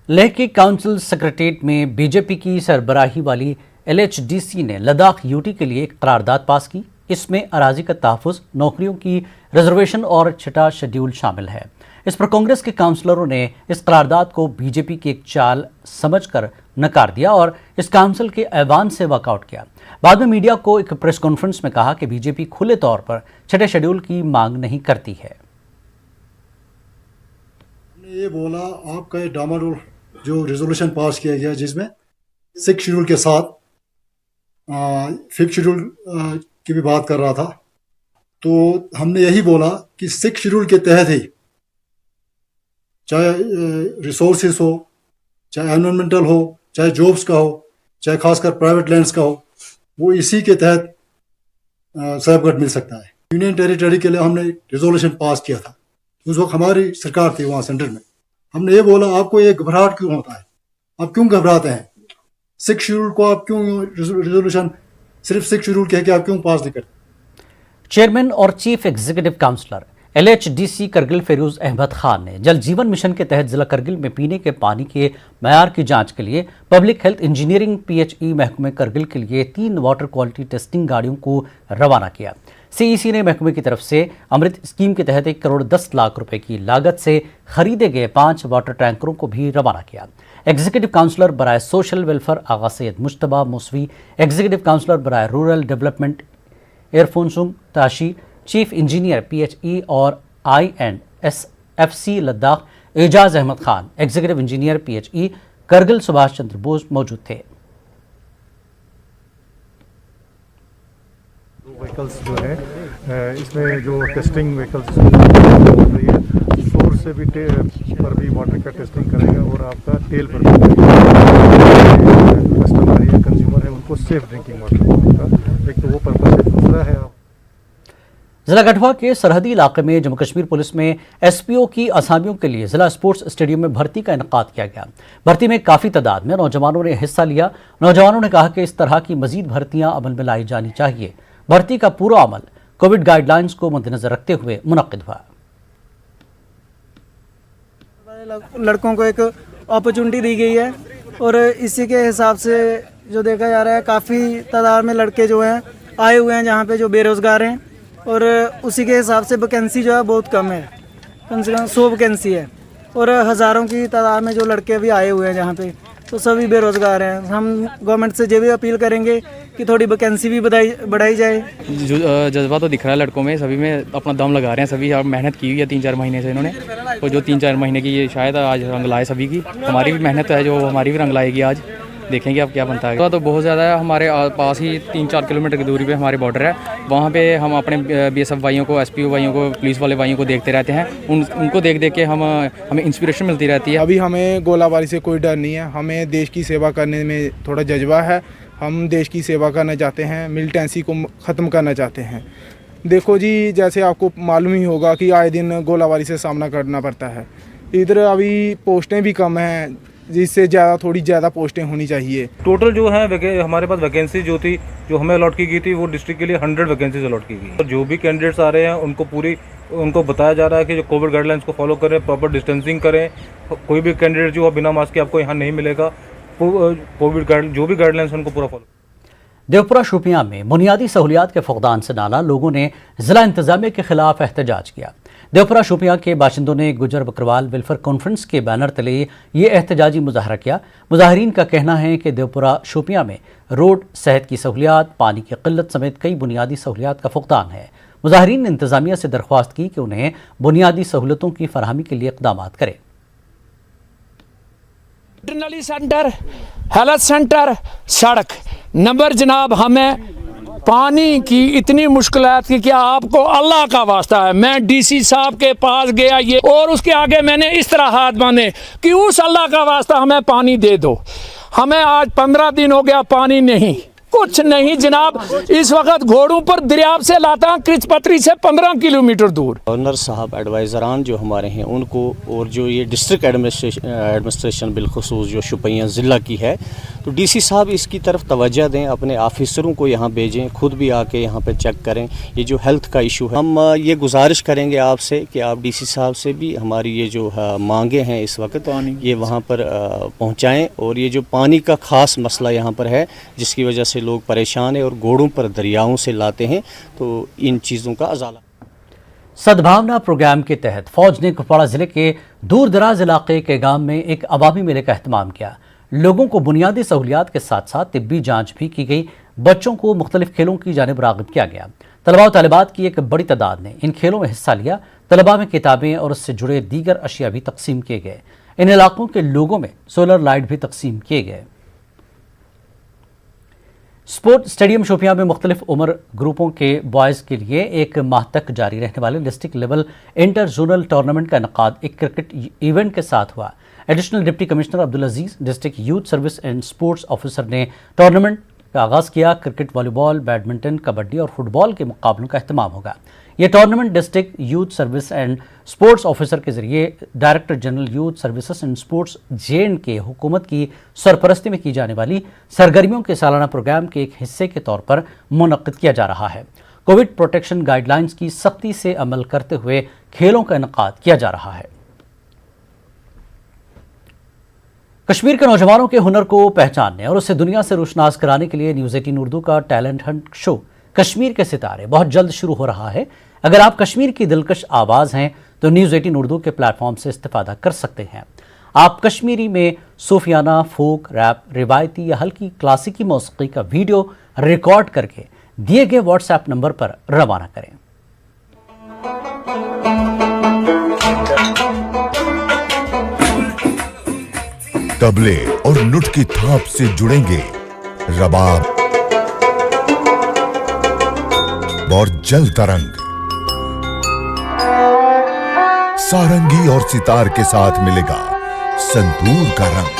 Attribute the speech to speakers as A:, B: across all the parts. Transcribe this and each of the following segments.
A: लेह के council secretariat में BJP की सरबराही वाली LHDC ने लद्दाख यूटी के लिए एक करारदाद पास की। इसमें अराजी का तहफ़्फ़ुज़, नौकरियों की रिजर्वेशन और छठा शेड्यूल शामिल है। इस पर कांग्रेस के काउंसलरों ने इस करारदाद को बीजेपी की एक चाल समझकर नकार दिया और इस काउंसिल के ऐवान से वॉकआउट किया। बाद में मीडिया को एक प्रेस कॉन्फ्रेंस में कहा कि बीजेपी खुले तौर पर छठे शेड्यूल की मांग नहीं करती है।
B: ये बोला आपका ये डामाडोल जो रेजोल्यूशन पास किया गया जिसमें 6 शेड्यूल के साथ 5th शेड्यूल की भी बात कर रहा था, तो हमने यही बोला कि 6 शेड्यूल के तहत ही चाहे रिसोर्सेस हो, चाहे एनवायरमेंटल हो, चाहे जॉब्स का हो, चाहे खासकर प्राइवेट लैंड्स का हो, वो इसी के तहत सेफगार्ड मिल सकता है। यूनियन टेरिटरी के लिए हमने रेजोल्यूशन पास किया था, उस वक्त हमारी सरकार थी वहाँ सेंटर में। हमने ये बोला आपको ये घबराहट क्यों होता है, आप क्यों घबराते हैं? 6 शेड्यूल को आप क्यों रेजोल्यूशन सिर्फ 6 शेड्यूल कह के आप क्यों पास नहीं करते?
A: चेयरमैन और chief executive councillor LHDC Kargil Firoz Ahmad Khan ने जल जीवन मिशन के तहत जिला करगिल में पीने के पानी के मयार की जांच के लिए पब्लिक हेल्थ इंजीनियरिंग PHE महकमे करगिल के लिए 3 वाटर क्वालिटी टेस्टिंग गाड़ियों को रवाना किया। CEC ने महकमे की तरफ से अमृत स्कीम के तहत 1 करोड़ 10 लाख रुपए की लागत से खरीदे गए 5 वाटर टैंकरों को भी रवाना किया। एग्जीक्यूटिव काउंसलर बराए social welfare Agha Syed Mushtaba Mousavi, executive councillor बराए रूरल डेवलपमेंट इरफोंसुम ताशी, चीफ इंजीनियर PHE और INSFC Ladakh Ejaz Ahmed Khan, executive engineer PHE Kargil Subhash Chandra Bose मौजूद थे।
C: व्हीकल्स जो है इसमें जो टेस्टिंग व्हीकल्स हो रही है, सोर्स से भी पर भी वाटर का टेस्टिंग करेगा और आपका टेल पर भी कस्टमर या कंज्यूमर है उनको सेफ ड्रिंकिंग वाटर का एक तो वो पर्पज है। दूसरा है
A: जिला गढ़वा के सरहदी इलाके में जम्मू कश्मीर पुलिस में SPO की असामियों के लिए जिला स्पोर्ट्स स्टेडियम में भर्ती का इनेकाद किया गया। भर्ती में काफ़ी तादाद में नौजवानों ने हिस्सा लिया। नौजवानों ने कहा कि इस तरह की मजीद भर्तियां अमल में लाई जानी चाहिए। भर्ती का पूरा अमल कोविड गाइडलाइंस को मद्देनजर रखते हुए मुनक्किद हुआ।
D: लड़कों को एक अपॉर्चुनिटी दी गई है और इसी के हिसाब से जो देखा जा रहा है काफ़ी तादाद में लड़के जो हैं आए हुए हैं जहाँ पे जो बेरोज़गार हैं, और उसी के हिसाब से वैकेंसी जो है बहुत कम है, कम से कम 100 वैकेंसी है और हज़ारों की तादाद में जो लड़के भी आए हुए हैं जहाँ पे, तो सभी बेरोज़गार हैं। हम गवर्नमेंट से ये भी अपील करेंगे कि थोड़ी वैकेंसी भी बढ़ाई जाए।
E: जज्बा तो दिख रहा है लड़कों में, सभी में अपना दम लगा रहे हैं, सभी मेहनत की हुई है 3-4 महीने से इन्होंने, और जो 3-4 महीने की ये शायद आज रंग लाए सभी की। हमारी भी मेहनत है जो हमारी भी रंग लाएगी आज, देखेंगे अब क्या बनता है। तो बहुत ज़्यादा है, हमारे पास ही 3-4 किलोमीटर की दूरी पे हमारे बॉर्डर है, वहाँ पे हम अपने BSF भाइयों को, SPO भाइयों को, पुलिस वाले भाइयों को देखते रहते हैं। उनको देख देख के हमें इंस्पिरेशन मिलती रहती है।
F: अभी हमें गोलाबारी से कोई डर नहीं है, हमें देश की सेवा करने में थोड़ा जज्बा है। हम देश की सेवा करना चाहते हैं, मिलिटेंसी को ख़त्म करना चाहते हैं। देखो जी, जैसे आपको मालूम ही होगा कि आए दिन गोलाबारी से सामना करना पड़ता है। इधर अभी पोस्टें भी कम हैं, जिससे थोड़ी ज़्यादा पोस्टें होनी चाहिए।
G: टोटल जो है हमारे पास वैकेंसी जो थी, जो हमें अलॉट की गई थी, वो डिस्ट्रिक्ट के लिए 100 वैकेंसीज अलॉट की गई। और जो भी कैंडिडेट्स आ रहे हैं उनको बताया जा रहा है कि जो कोविड गाइडलाइंस को फॉलो करें, प्रॉपर डिस्टेंसिंग करें। कोई भी कैंडिडेट जो बिना मास्क के आपको यहाँ नहीं मिलेगा। कोविड जो भी गाइडलाइंस उनको पूरा फॉलो।
A: देवपुरा शोपियां में बुनियादी सहूलियात के फुकदान से नाला लोगों ने जिला इंतजामिया के खिलाफ एहतजाज किया। देवपुरा शोपियां के बाशिंदों ने गुजर बकरवाल वेलफेयर कॉन्फ्रेंस के बैनर तले ये एहतजाजी मुजाहरा किया। मुजाहरीन का कहना है कि देवपुरा शोपियां में रोड, सेहत की सहूलियात, पानी की किल्लत समेत कई बुनियादी सहूलियात का फुकदान है। मुजाहरीन ने इंतजामिया से दरख्वास्त की कि उन्हें बुनियादी सहूलतों की फरहमी के लिए इक़दाम करे।
H: वेटरनरी सेंटर, हेल्थ सेंटर, सड़क नंबर जनाब, हमें पानी की इतनी मुश्किलात की क्या आपको अल्लाह का वास्ता है। मैं DC साहब के पास गया ये, और उसके आगे मैंने इस तरह हाथ बांधे कि उस अल्लाह का वास्ता हमें पानी दे दो। हमें आज 15 दिन हो गया पानी नहीं। कुछ नहीं जनाब। इस वक्त घोड़ों पर दरियाब से लाता हूं कृचपत्री से 15 किलोमीटर दूर।
I: गवर्नर साहब एडवाइज़रान जो हमारे हैं उनको, और जो ये डिस्ट्रिक्ट एडमिनिस्ट्रेशन बिलखुसूस जो शुपियाँ ज़िला की है, तो डीसी साहब इसकी तरफ तवज्जो दें, अपने ऑफिसरों को यहाँ भेजें, खुद भी आके यहाँ पे चेक करें। ये जो हेल्थ का इशू है, हम ये गुजारिश करेंगे आपसे कि आप डीसी साहब से भी हमारी ये जो मांगे हैं इस वक्त ये वहाँ पर पहुँचाएँ। और ये जो पानी का ख़ास मसला यहाँ पर है जिसकी वजह से लोग परेशान हैं और घोड़ों पर दरियाओं से लाते हैं, तो इन चीज़ों का अजाला।
A: सद्भावना प्रोग्राम के तहत फौज ने कुपवाड़ा जिले के दूर दराज इलाके के गांव में एक अवामी मेले का एहतमाम किया। लोगों को बुनियादी सहूलियात के साथ साथ तिब्बी जांच भी की गई। बच्चों को मुख्तलिफ खेलों की जानिब राग़िब किया गया। तलबा और तालिबात की एक बड़ी तादाद ने इन खेलों में हिस्सा लिया। तलबा में किताबें और उससे जुड़े दीगर अशिया भी तकसीम किए गए। इन इलाकों के लोगों में सोलर लाइट भी तकसीम किए गए। स्पोर्ट स्टेडियम शोपियां में मुख्तलिफ उम्र ग्रुपों के बॉयज़ के लिए एक माह तक जारी रहने वाले district level inter zonal tournament का इनकाद एक क्रिकेट इवेंट के साथ हुआ। Additional deputy commissioner Abdul Aziz, district youth service and sports officer ने टूर्नामेंट का आगाज़ किया। क्रिकेट, वॉलीबॉल, बैडमिंटन, कबड्डी और फुटबॉल के मुकाबलों का अहतमाम होगा। यह tournament district youth service and sports officer के जरिए director general youth services and sports JNK हुकूमत की सरपरस्ती में की जाने वाली सरगर्मियों के सालाना प्रोग्राम के एक हिस्से के तौर पर मुनक्किद किया जा रहा है। कोविड प्रोटेक्शन गाइडलाइंस की सख्ती से अमल करते हुए खेलों का इनकाद किया जा रहा है। कश्मीर के नौजवानों के हुनर को पहचानने और उसे दुनिया से रोशनास कराने के लिए न्यूज़ 18 उर्दू का टैलेंट हंट शो कश्मीर के सितारे बहुत जल्द शुरू हो रहा है। अगर आप कश्मीर की दिलकश आवाज़ हैं तो न्यूज़ 18 उर्दू के प्लेटफॉर्म से इस्तेफादा कर सकते हैं। आप कश्मीरी में सूफियाना, फोक, रैप, रिवायती या हल्की क्लासिकी मौसीकी का वीडियो रिकॉर्ड करके दिए गए व्हाट्सएप नंबर पर रवाना करें।
J: तबले और नुट की थाप से जुड़ेंगे रबाब और जल तरंग। सारंगी और सितार के साथ मिलेगा संतूर का रंग,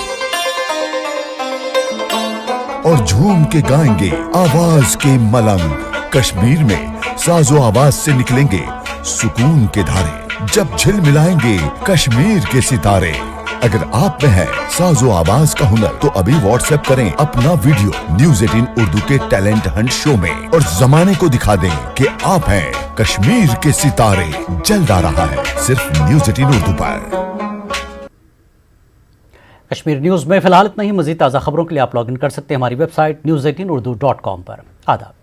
J: और झूम के गाएंगे आवाज के मलंग। कश्मीर में साजो आवाज से निकलेंगे सुकून के धारे, जब झिल मिलाएंगे कश्मीर के सितारे। अगर आप में है साजो आवाज का हुनर तो अभी व्हाट्सएप करें अपना वीडियो न्यूज़ 18 उर्दू के टैलेंट हंट शो में और जमाने को दिखा दें कि आप हैं कश्मीर के सितारे। जल्द आ रहा है सिर्फ न्यूज़ 18 उर्दू पर।
A: कश्मीर न्यूज़ में फिलहाल इतना ही। मजीद ताज़ा खबरों के लिए आप लॉगिन कर सकते हैं हमारी वेबसाइट news18urdu.com पर। आदाब।